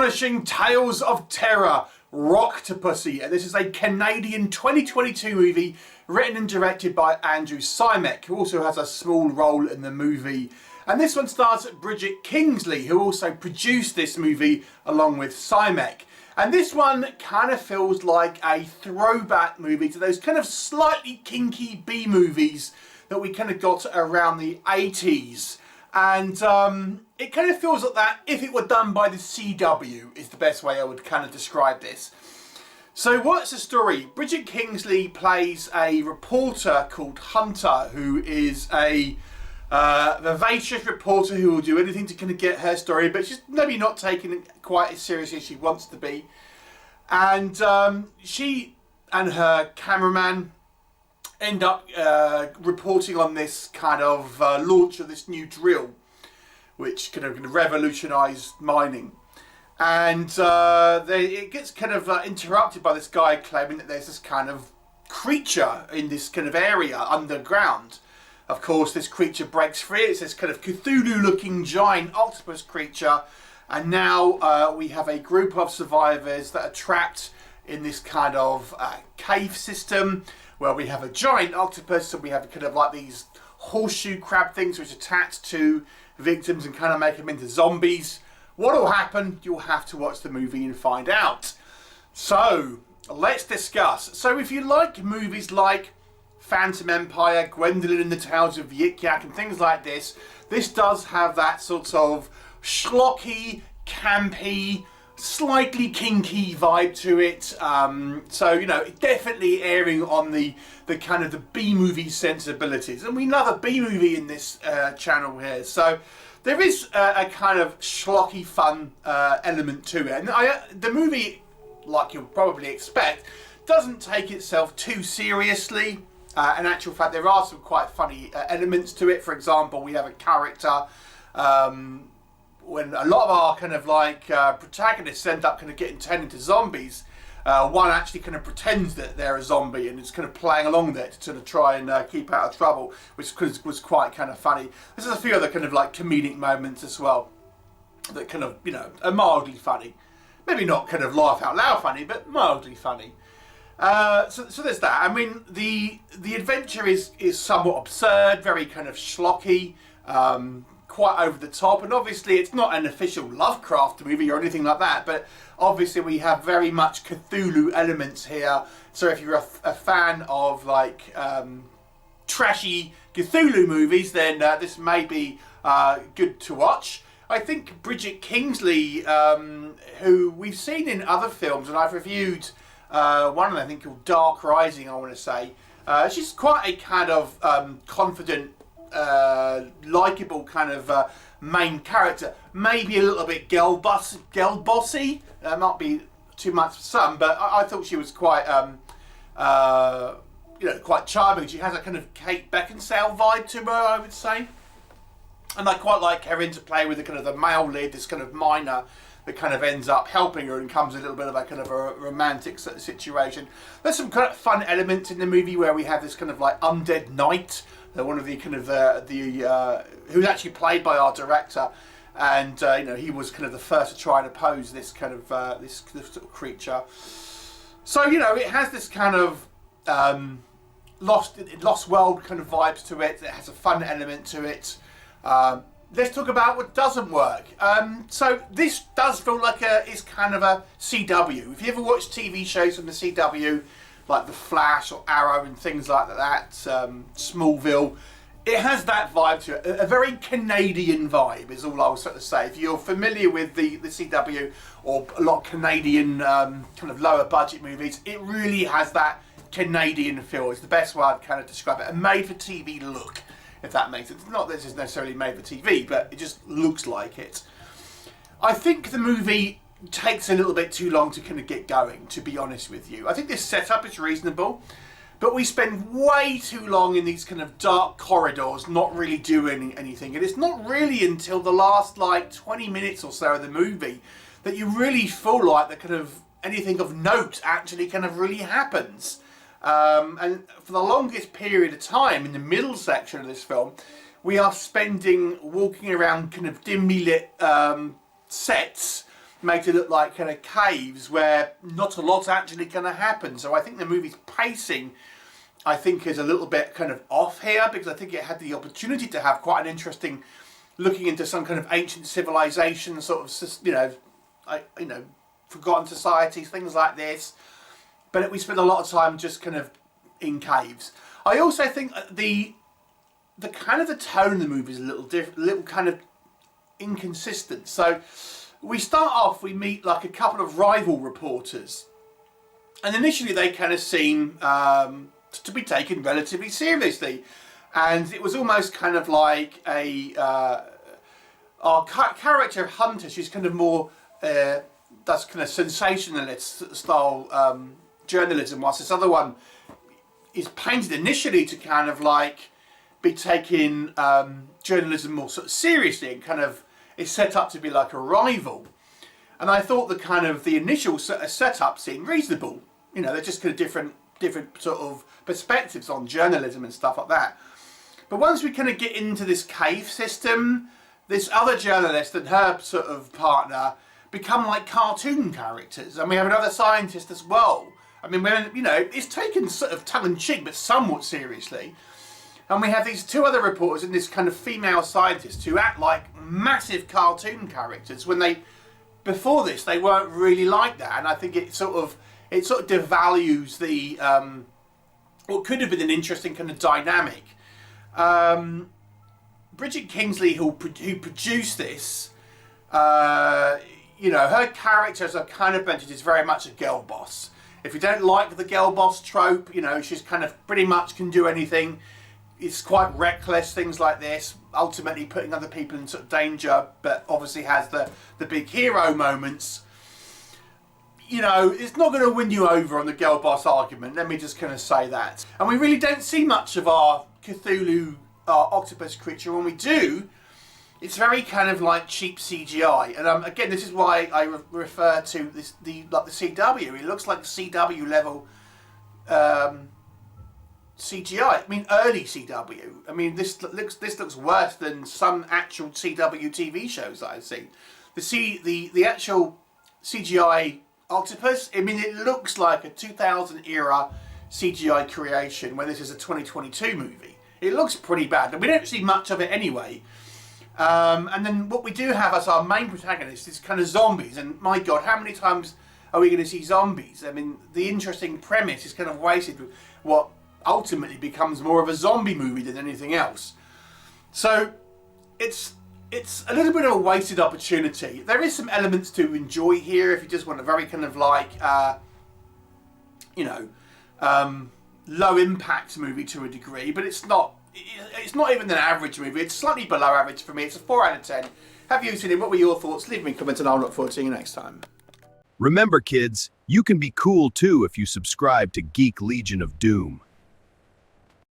Astonishing Tales of Terror, ROCKTAPUSSY. And this is a Canadian 2022 movie written and directed by Andrew Simek, who also has a small role in the movie. And this one stars Brigitte Kingsley, who also produced this movie along with Simek. And this one kind of feels like a throwback movie to those kind of slightly kinky B-movies that we kind of got around the 80s. And it kind of feels like that if it were done by the CW is the best way I would kind of describe this. So what's the story? Brigitte Kingsley plays a reporter called Hunter, who is a vivacious reporter who will do anything to kind of get her story, but she's maybe not taking it quite as seriously as she wants to be. And she and her cameraman end up reporting on this kind of launch of this new drill, which kind of revolutionise mining. And it gets kind of interrupted by this guy claiming that there's this kind of creature in this kind of area underground. Of course, this creature breaks free. It's this kind of Cthulhu-looking giant octopus creature. And now we have a group of survivors that are trapped in this kind of cave system where we have a giant octopus and we have kind of like these horseshoe crab things which attach to victims and kind of make them into zombies. What will happen? You'll have to watch the movie and find out. So, let's discuss. So if you like movies like Phantom Empire, Gwendolyn and the Tales of Yik Yak and things like this, this does have that sort of schlocky, campy, slightly kinky vibe to it. So, you know, definitely airing on the kind of the B-movie sensibilities. And we love a B-movie in this channel here. So there is a kind of schlocky fun element to it. And the movie, like you'll probably expect, doesn't take itself too seriously. In actual fact, there are some quite funny elements to it. For example, we have a character when a lot of our kind of like protagonists end up kind of getting turned into zombies, one actually kind of pretends that they're a zombie and is kind of playing along there to sort of try and keep out of trouble, which was quite kind of funny. There's a few other kind of like comedic moments as well that kind of, you know, are mildly funny. Maybe not kind of laugh out loud funny, but mildly funny. So there's that. I mean, the adventure is somewhat absurd, very kind of schlocky, quite over the top, and obviously it's not an official Lovecraft movie or anything like that, but obviously we have very much Cthulhu elements here. So if you're a fan of like trashy Cthulhu movies, then this may be good to watch. I think Brigitte Kingsley, who we've seen in other films, and I've reviewed one of them, I think called Dark Rising, I want to say. She's quite a kind of confident, likeable kind of main character. Maybe a little bit girl bossy. Might be too much for some, but I thought she was quite, you know, quite charming. She has a kind of Kate Beckinsale vibe to her, I would say. And I quite like her interplay with the kind of the male lead, this kind of miner that kind of ends up helping her and comes a little bit of a kind of a romantic sort of situation. There's some kind of fun elements in the movie where we have this kind of like undead knight, one of the kind of who's actually played by our director, and you know, he was kind of the first to try and oppose this kind of this sort of creature. So, you know, it has this kind of lost world kind of vibes to it. It has a fun element to it. Let's talk about what doesn't work. So this does feel like it's kind of a CW. If you ever watch TV shows from the CW, like The Flash or Arrow and things like that, Smallville, it has that vibe to it. A very Canadian vibe is all I was sort of say. If you're familiar with the CW or a lot of Canadian kind of lower budget movies, it really has that Canadian feel. It's the best way I'd kind of describe it. A made for TV look, if that makes sense. Not that this is necessarily made for TV, but it just looks like it. I think the movie takes a little bit too long to kind of get going, to be honest with you. I think this setup is reasonable, but we spend way too long in these kind of dark corridors not really doing anything. And it's not really until the last like 20 minutes or so of the movie that you really feel like the kind of anything of note actually kind of really happens. And for the longest period of time in the middle section of this film, we are spending walking around kind of dimly lit sets made to look like kind of caves where not a lot's actually going to happen. So I think the movie's pacing, I think, is a little bit kind of off here, because I think it had the opportunity to have quite an interesting looking into some kind of ancient civilization, sort of, forgotten societies, things like this. But we spent a lot of time just kind of in caves. I also think the kind of the tone of the movie is a little kind of inconsistent. So we start off, we meet like a couple of rival reporters, and initially they kind of seem to be taken relatively seriously, and it was almost kind of like our character Hunter, she's kind of more that's kind of sensationalist style journalism, whilst this other one is painted initially to kind of like be taking journalism more sort of seriously, and kind of is set up to be like a rival. And I thought the initial setup seemed reasonable. You know, they're just kind of different sort of perspectives on journalism and stuff like that. But once we kind of get into this cave system, this other journalist and her sort of partner become like cartoon characters, and we have another scientist as well. I mean, it's taken sort of tongue-in-cheek, but somewhat seriously. And we have these two other reporters and this kind of female scientist who act like massive cartoon characters when before this, they weren't really like that. And I think it sort of devalues the what could have been an interesting kind of dynamic. Brigitte Kingsley, who produced this, her character, as I've kind of mentioned, is very much a girl boss. If you don't like the girl boss trope, she's kind of pretty much can do anything. It's quite reckless, things like this, ultimately putting other people in sort of danger, but obviously has the big hero moments. It's not going to win you over on the girl boss argument, let me just kind of say that. And we really don't see much of our Cthulhu octopus creature. When we do, it's very kind of like cheap CGI. And again, this is why I refer to the CW. It looks like CW level CGI. I mean, early CW. I mean, this looks worse than some actual CW TV shows that I've seen. The actual CGI octopus, I mean, it looks like a 2000 era CGI creation when this is a 2022 movie. It looks pretty bad, and we don't see much of it anyway. And then what we do have as our main protagonist is kind of zombies, and my god, how many times are we going to see zombies? I mean, the interesting premise is kind of wasted with what ultimately becomes more of a zombie movie than anything else. So it's a little bit of a wasted opportunity. There is some elements to enjoy here if you just want a very kind of like low impact movie to a degree, but it's not even an average movie. It's slightly below average for me. It's a 4 out of 10. Have you seen it? What were your thoughts? Leave me a comment and I'll look forward to seeing you next time. Remember, kids, you can be cool too if you subscribe to Geek Legion of Doom.